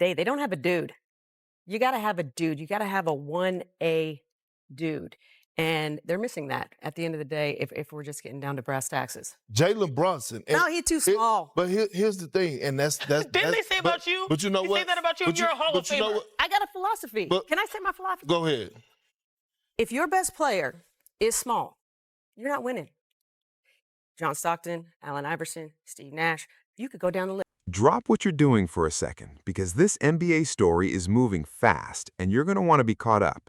They don't have a dude. You gotta have a dude. You gotta have a 1A dude, and they're missing that at the end of the day if we're just getting down to brass taxes. Jalen Brunson. No, he's too small. But here's the thing, and that's Didn't they say about you? But you know what? They say that about you, and you're a Hall of Famer. You know what? I got a philosophy. Can I say my philosophy? Go ahead. If your best player is small, you're not winning. John Stockton, Allen Iverson, Steve Nash, you could go down the list. Drop what you're doing for a second, because this NBA story is moving fast, and you're going to want to be caught up.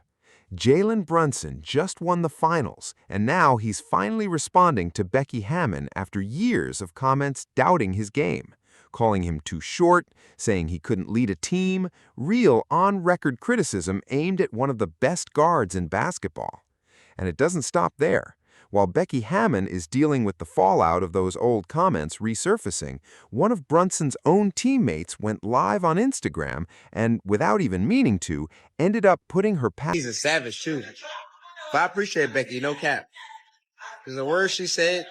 Jalen Brunson just won the finals, and now he's finally responding to Becky Hammon after years of comments doubting his game, calling him too short, saying he couldn't lead a team, real on-record criticism aimed at one of the best guards in basketball. And it doesn't stop there. While Becky Hammon is dealing with the fallout of those old comments resurfacing, one of Brunson's own teammates went live on Instagram and, without even meaning to, ended up putting her past. He's a savage, too. But I appreciate Becky, no cap. Because the words she said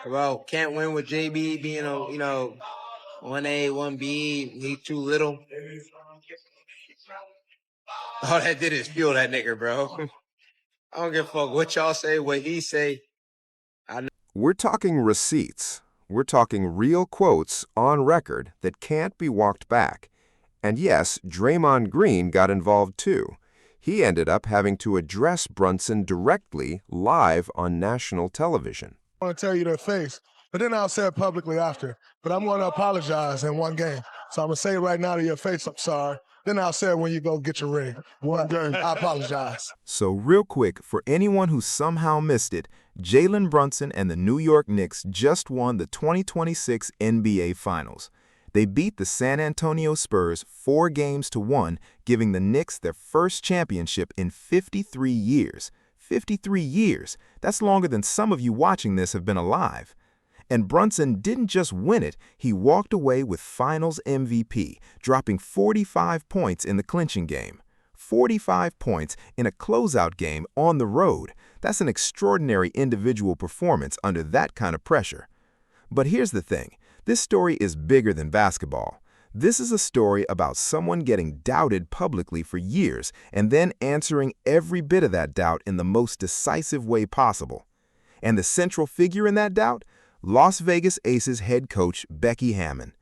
about can't win with JB being, 1A, 1B, he's too little. All that did is fuel that nigga, bro. I don't give a fuck what y'all say, what he say. We're talking receipts. We're talking real quotes on record that can't be walked back. And yes, Draymond Green got involved too. He ended up having to address Brunson directly live on national television. I want to tell you their face, but then I'll say it publicly after. But I'm going to apologize in one game. So I'm going to say it right now to your face, I'm sorry. Then I'll say it when you go get your ring. One game, I apologize. So real quick, for anyone who somehow missed it, Jalen Brunson and the New York Knicks just won the 2026 NBA Finals. They beat the San Antonio Spurs 4-1, giving the Knicks their first championship in 53 years. 53 years. That's longer than some of you watching this have been alive. And Brunson didn't just win it, he walked away with Finals MVP, dropping 45 points in the clinching game. 45 points in a closeout game on the road. That's an extraordinary individual performance under that kind of pressure. But here's the thing, this story is bigger than basketball. This is a story about someone getting doubted publicly for years and then answering every bit of that doubt in the most decisive way possible. And the central figure in that doubt? Las Vegas Aces head coach Becky Hammon.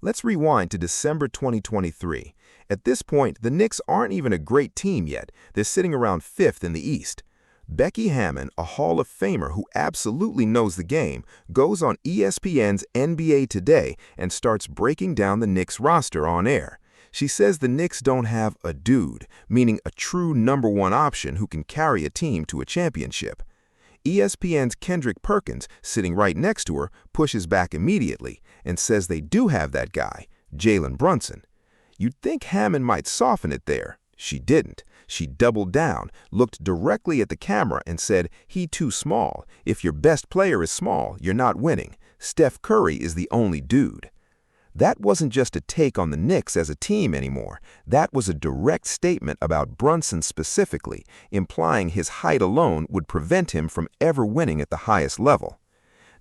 Let's rewind to December 2023. At this point, the Knicks aren't even a great team yet. They're sitting around 5th in the East. Becky Hammon, a Hall of Famer who absolutely knows the game, goes on ESPN's NBA Today and starts breaking down the Knicks roster on air. She says the Knicks don't have a dude, meaning a true #1 option who can carry a team to a championship. ESPN's Kendrick Perkins, sitting right next to her, pushes back immediately and says they do have that guy, Jalen Brunson. You'd think Hammon might soften it there. She didn't. She doubled down, looked directly at the camera and said, "He too small. If your best player is small, you're not winning. Steph Curry is the only dude." That wasn't just a take on the Knicks as a team anymore. That was a direct statement about Brunson specifically, implying his height alone would prevent him from ever winning at the highest level.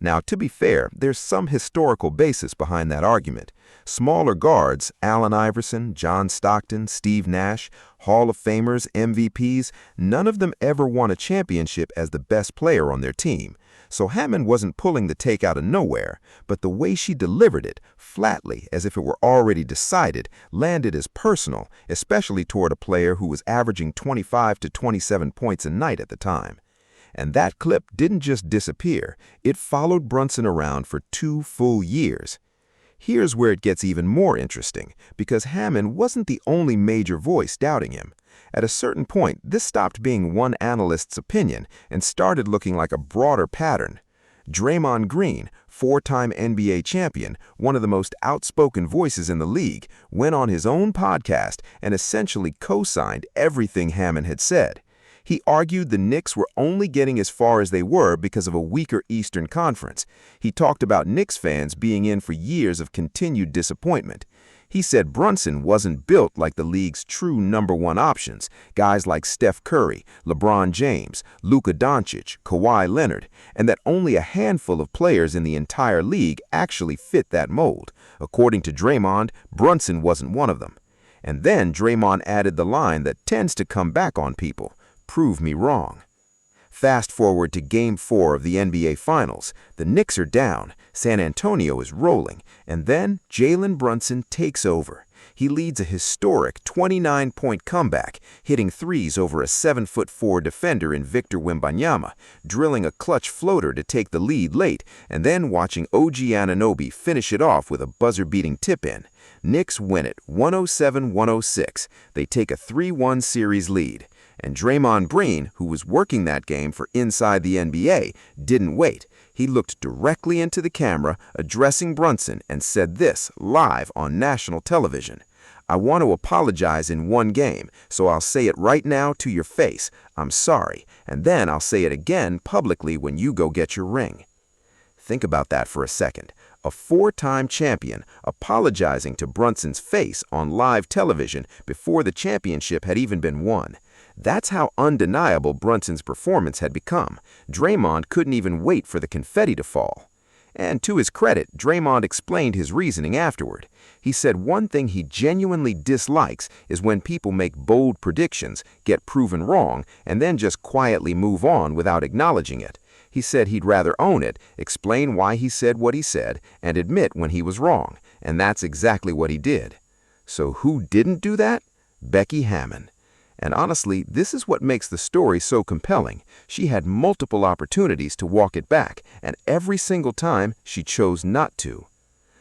Now, to be fair, there's some historical basis behind that argument. Smaller guards, Allen Iverson, John Stockton, Steve Nash, Hall of Famers, MVPs, none of them ever won a championship as the best player on their team. So Hammon wasn't pulling the take out of nowhere, but the way she delivered it, flatly, as if it were already decided, landed as personal, especially toward a player who was averaging 25 to 27 points a night at the time. And that clip didn't just disappear, it followed Brunson around for 2 full years. Here's where it gets even more interesting, because Hammon wasn't the only major voice doubting him. At a certain point, this stopped being one analyst's opinion and started looking like a broader pattern. Draymond Green, 4-time NBA champion, one of the most outspoken voices in the league, went on his own podcast and essentially co-signed everything Hammon had said. He argued the Knicks were only getting as far as they were because of a weaker Eastern Conference. He talked about Knicks fans being in for years of continued disappointment. He said Brunson wasn't built like the league's true #1 options, guys like Steph Curry, LeBron James, Luka Doncic, Kawhi Leonard, and that only a handful of players in the entire league actually fit that mold. According to Draymond, Brunson wasn't one of them. And then Draymond added the line that tends to come back on people, "Prove me wrong." Fast forward to Game 4 of the NBA Finals. The Knicks are down, San Antonio is rolling, and then Jalen Brunson takes over. He leads a historic 29-point comeback, hitting threes over a 7'4" defender in Victor Wembanyama, drilling a clutch floater to take the lead late, and then watching OG Anunoby finish it off with a buzzer-beating tip-in. Knicks win it 107-106. They take a 3-1 series lead. And Draymond Green, who was working that game for Inside the NBA, didn't wait. He looked directly into the camera, addressing Brunson, and said this live on national television. "I want to apologize in one game, so I'll say it right now to your face. I'm sorry, and then I'll say it again publicly when you go get your ring." Think about that for a second. A 4-time champion apologizing to Brunson's face on live television before the championship had even been won. That's how undeniable Brunson's performance had become. Draymond couldn't even wait for the confetti to fall. And to his credit, Draymond explained his reasoning afterward. He said one thing he genuinely dislikes is when people make bold predictions, get proven wrong, and then just quietly move on without acknowledging it. He said he'd rather own it, explain why he said what he said, and admit when he was wrong. And that's exactly what he did. So who didn't do that? Becky Hammon. And honestly, this is what makes the story so compelling. She had multiple opportunities to walk it back, and every single time she chose not to.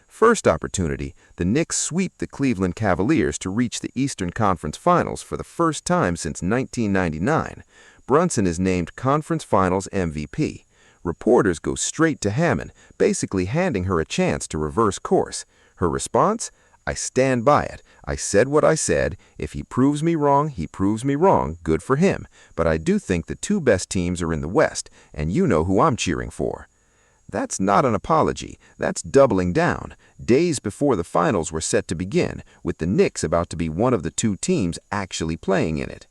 First opportunity, the Knicks sweep the Cleveland Cavaliers to reach the Eastern Conference Finals for the first time since 1999. Brunson is named Conference Finals MVP. Reporters go straight to Hammon, basically handing her a chance to reverse course. Her response? "I stand by it. I said what I said. If he proves me wrong, he proves me wrong. Good for him. But I do think the two best teams are in the West, and you know who I'm cheering for." That's not an apology. That's doubling down. Days before the finals were set to begin, with the Knicks about to be one of the two teams actually playing in it.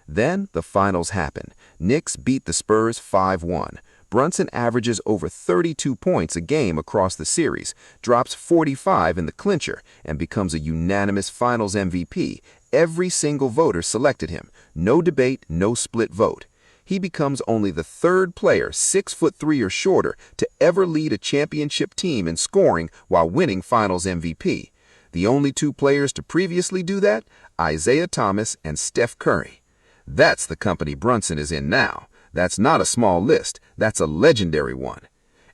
Then the finals happen. Knicks beat the Spurs 5-1. Brunson averages over 32 points a game across the series, drops 45 in the clincher, and becomes a unanimous Finals MVP. Every single voter selected him. No debate, no split vote. He becomes only the third player 6'3" or shorter to ever lead a championship team in scoring while winning Finals MVP. The only two players to previously do that, Isaiah Thomas and Steph Curry. That's the company Brunson is in now. That's not a small list, that's a legendary one.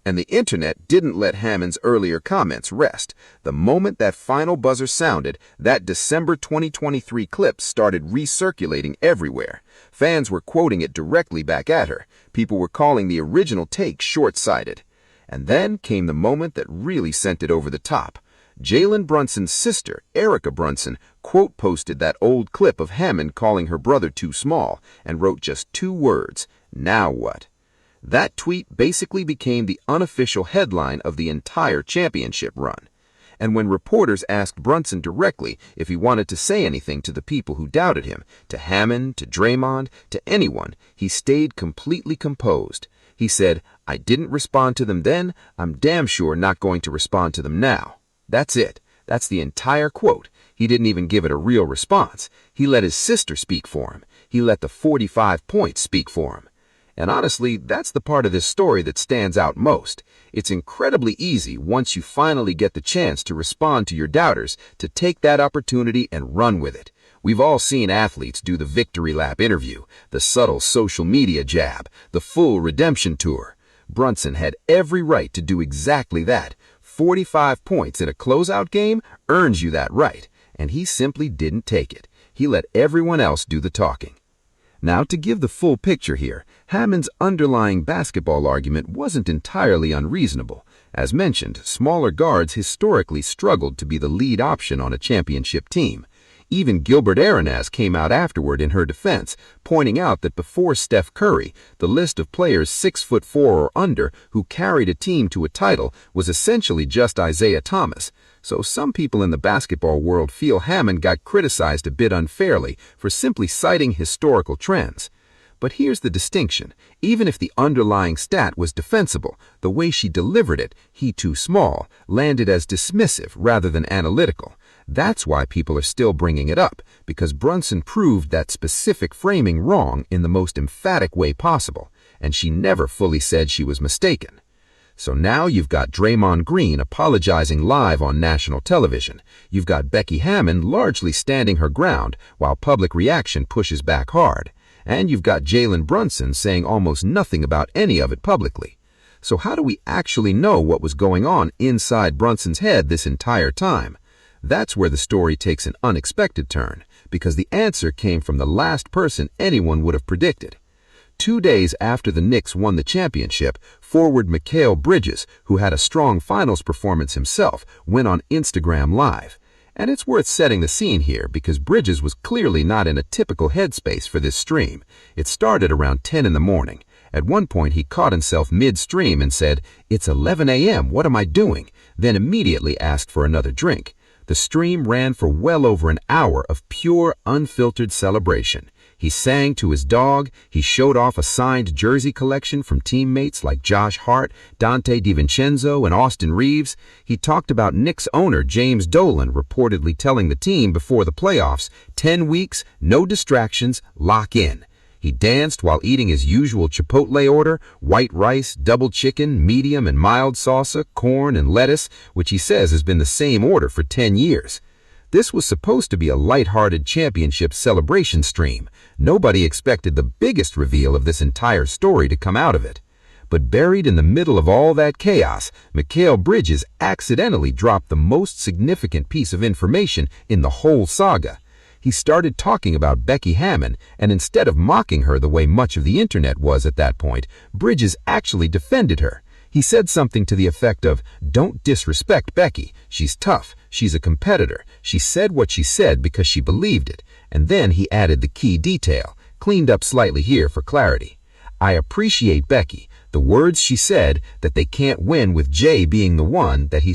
And the internet didn't let Hammon's earlier comments rest. The moment that final buzzer sounded, that December 2023 clip started recirculating everywhere. Fans were quoting it directly back at her. People were calling the original take short-sighted. And then came the moment that really sent it over the top. Jalen Brunson's sister, Erica Brunson, quote-posted that old clip of Hammon calling her brother too small and wrote just 2 words, "Now what?" That tweet basically became the unofficial headline of the entire championship run. And when reporters asked Brunson directly if he wanted to say anything to the people who doubted him, to Hammon, to Draymond, to anyone, he stayed completely composed. He said, "I didn't respond to them then, I'm damn sure not going to respond to them now." That's it. That's the entire quote. He didn't even give it a real response. He let his sister speak for him. He let the 45 points speak for him. And honestly, that's the part of this story that stands out most. It's incredibly easy once you finally get the chance to respond to your doubters to take that opportunity and run with it. We've all seen athletes do the victory lap interview, the subtle social media jab, the full redemption tour. Brunson had every right to do exactly that. 45 points in a closeout game earns you that right, and he simply didn't take it. He let everyone else do the talking. Now, to give the full picture here, Hammon's underlying basketball argument wasn't entirely unreasonable. As mentioned, smaller guards historically struggled to be the lead option on a championship team. Even Gilbert Arenas came out afterward in her defense, pointing out that before Steph Curry, the list of players 6'4" or under who carried a team to a title was essentially just Isaiah Thomas. So some people in the basketball world feel Hammon got criticized a bit unfairly for simply citing historical trends. But here's the distinction. Even if the underlying stat was defensible, the way she delivered it, he too small, landed as dismissive rather than analytical. That's why people are still bringing it up, because Brunson proved that specific framing wrong in the most emphatic way possible, and she never fully said she was mistaken. So now you've got Draymond Green apologizing live on national television. You've got Becky Hammon largely standing her ground while public reaction pushes back hard. And you've got Jalen Brunson saying almost nothing about any of it publicly. So how do we actually know what was going on inside Brunson's head this entire time? That's where the story takes an unexpected turn, because the answer came from the last person anyone would have predicted. 2 days after the Knicks won the championship, forward Mikal Bridges, who had a strong finals performance himself, went on Instagram Live. And it's worth setting the scene here because Bridges was clearly not in a typical headspace for this stream. It started around 10 in the morning. At one point, he caught himself mid-stream and said, "It's 11 a.m., what am I doing?" Then immediately asked for another drink. The stream ran for well over an hour of pure, unfiltered celebration. He sang to his dog, he showed off a signed jersey collection from teammates like Josh Hart, Dante DiVincenzo, and Austin Reeves. He talked about Knicks owner James Dolan reportedly telling the team before the playoffs, 10 weeks, no distractions, lock in. He danced while eating his usual Chipotle order, white rice, double chicken, medium and mild salsa, corn and lettuce, which he says has been the same order for 10 years. This was supposed to be a lighthearted championship celebration stream. Nobody expected the biggest reveal of this entire story to come out of it. But buried in the middle of all that chaos, Mikal Bridges accidentally dropped the most significant piece of information in the whole saga. He started talking about Becky Hammon, and instead of mocking her the way much of the internet was at that point, Bridges actually defended her. He said something to the effect of, "Don't disrespect Becky. She's tough. She's a competitor. She said what she said because she believed it." And then he added the key detail, cleaned up slightly here for clarity. "I appreciate Becky. The words she said, that they can't win with Jay being the one that he